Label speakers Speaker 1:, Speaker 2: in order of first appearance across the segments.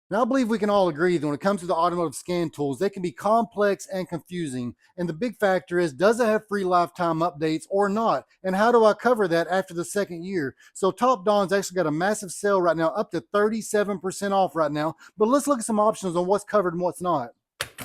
Speaker 1: Now, I believe we can all agree that when it comes to the automotive scan tools, they can be complex and confusing. And the big factor is, does it have free lifetime updates or not? And how do I cover that after the second year? So TopDon's actually got a massive sale right now, up to 37% off right now. But let's look at some options on what's covered and what's not.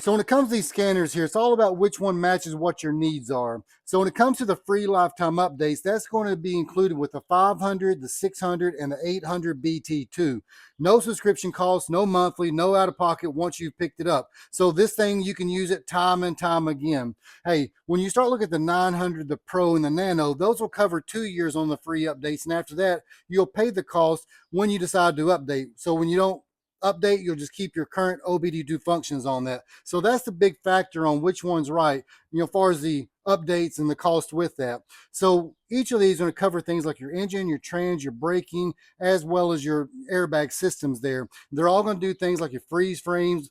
Speaker 1: So when it comes to these scanners here, it's all about which one matches what your needs are. So when it comes to the free lifetime updates, that's going to be included with the 500, the 600, and the 800 BT2. No subscription costs, no monthly, no out of pocket once you've picked it up. So this thing, you can use it time and time again. Hey, when you start looking at the 900, the Pro, and the Nano, those will cover 2 years on the free updates. And after that, you'll pay the cost when you decide to update. So when you don't update, you'll just keep your current OBD2 functions on that. So that's the big factor on which one's right, as far as the updates and the cost with that. So each of these are going to cover things like your engine, your trans, your braking, as well as your airbag systems there. They're all going to do things like your freeze frames,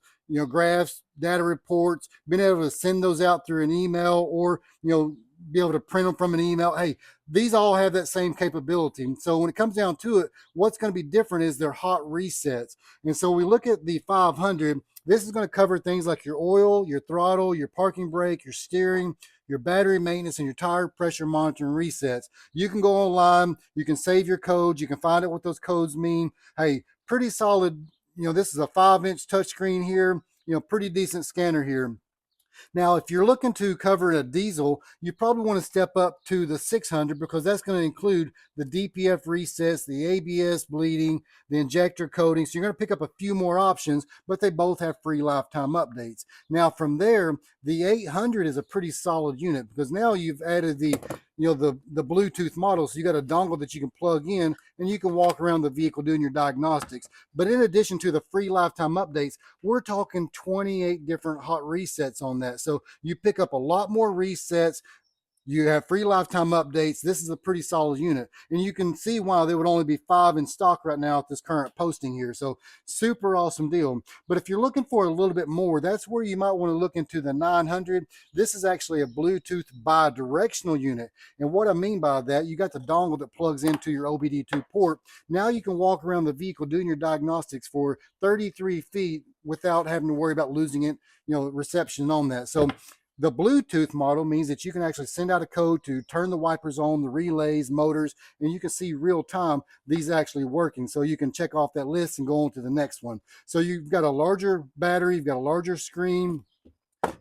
Speaker 1: graphs, data reports, being able to send those out through an email, or, be able to print them from an email. Hey, these all have that same capability. And so when it comes down to it, what's going to be different is their hot resets. And so we look at the 500. This is going to cover things like your oil, your throttle, your parking brake, your steering, your battery maintenance, and your tire pressure monitoring resets. You can go online, you can save your codes, you can find out what those codes mean. Hey, pretty solid. This is a 5-inch touchscreen here, pretty decent scanner here. Now, if you're looking to cover a diesel, you probably want to step up to the 600, because that's going to include the DPF resets, the ABS bleeding, the injector coating. So you're going to pick up a few more options, but they both have free lifetime updates. Now, from there, the 800 is a pretty solid unit, because now you've added the Bluetooth model. So you got a dongle that you can plug in, and you can walk around the vehicle doing your diagnostics. But in addition to the free lifetime updates, we're talking 28 different hot resets on that. So you pick up a lot more resets. You have free lifetime updates. This is a pretty solid unit. And you can see why there would only be 5 in stock right now at this current posting here. So super awesome deal. But if you're looking for a little bit more, that's where you might want to look into the 900. This is actually a Bluetooth bi-directional unit. And what I mean by that, you got the dongle that plugs into your OBD2 port. Now you can walk around the vehicle doing your diagnostics for 33 feet without having to worry about losing it, reception on that. So the Bluetooth model means that you can actually send out a code to turn the wipers on, the relays, motors, and you can see real time these actually working. So you can check off that list and go on to the next one. So you've got a larger battery, you've got a larger screen.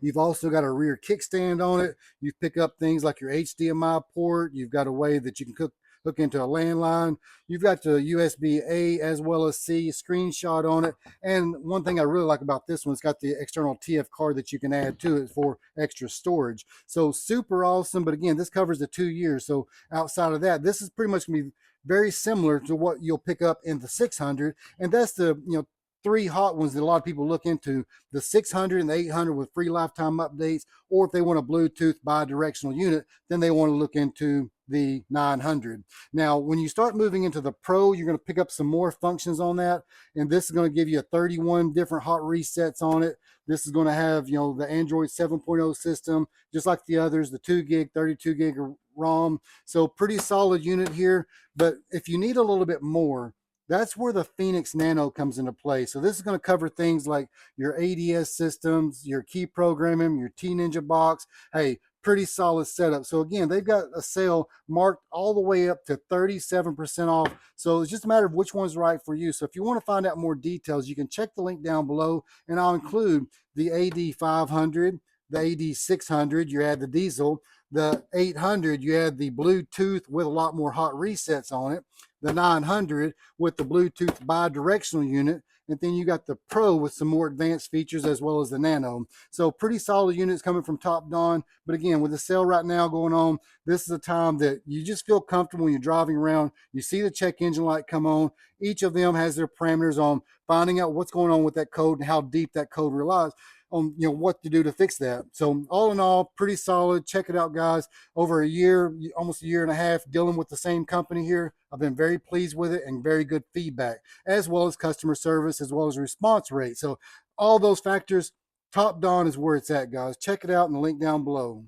Speaker 1: You've also got a rear kickstand on it. You pick up things like your HDMI port. You've got a way that you can hook into a landline. You've got the USB-A as well as C screenshot on it. And one thing I really like about this one, it's got the external TF card that you can add to it for extra storage. So super awesome. But again, this covers the 2 years. So outside of that, this is pretty much going to be very similar to what you'll pick up in the 600. And that's the, 3 hot ones that a lot of people look into: the 600 and the 800 with free lifetime updates. Or if they want a Bluetooth bi-directional unit, then they want to look into the 900. Now, when you start moving into the Pro, you're going to pick up some more functions on that. And this is going to give you 31 different hot resets on it. This is going to have, the Android 7.0 system, just like the others, the 2 gig, 32 gig ROM. So pretty solid unit here. But if you need a little bit more, that's where the Phoenix Nano comes into play. So this is going to cover things like your ADS systems, your key programming, your T-Ninja box. Hey, pretty solid setup. So again, they've got a sale marked all the way up to 37% off. So it's just a matter of which one's right for you. So if you want to find out more details, you can check the link down below, and I'll include the AD 500, the AD 600, you add the diesel, the 800, you add the Bluetooth with a lot more hot resets on it, the 900 with the Bluetooth bi-directional unit, and then you got the Pro with some more advanced features, as well as the Nano. So pretty solid units coming from TopDon. But again, with the sale right now going on, this is a time that you just feel comfortable when you're driving around. You see the check engine light come on. Each of them has their parameters on finding out what's going on with that code and how deep that code relies on, what to do to fix that. So all in all, pretty solid. Check it out, guys. Over a year, almost a year and a half, dealing with the same company here. I've been very pleased with it, and very good feedback, as well as customer service, as well as response rate. So all those factors, TopDon is where it's at, guys. Check it out in the link down below.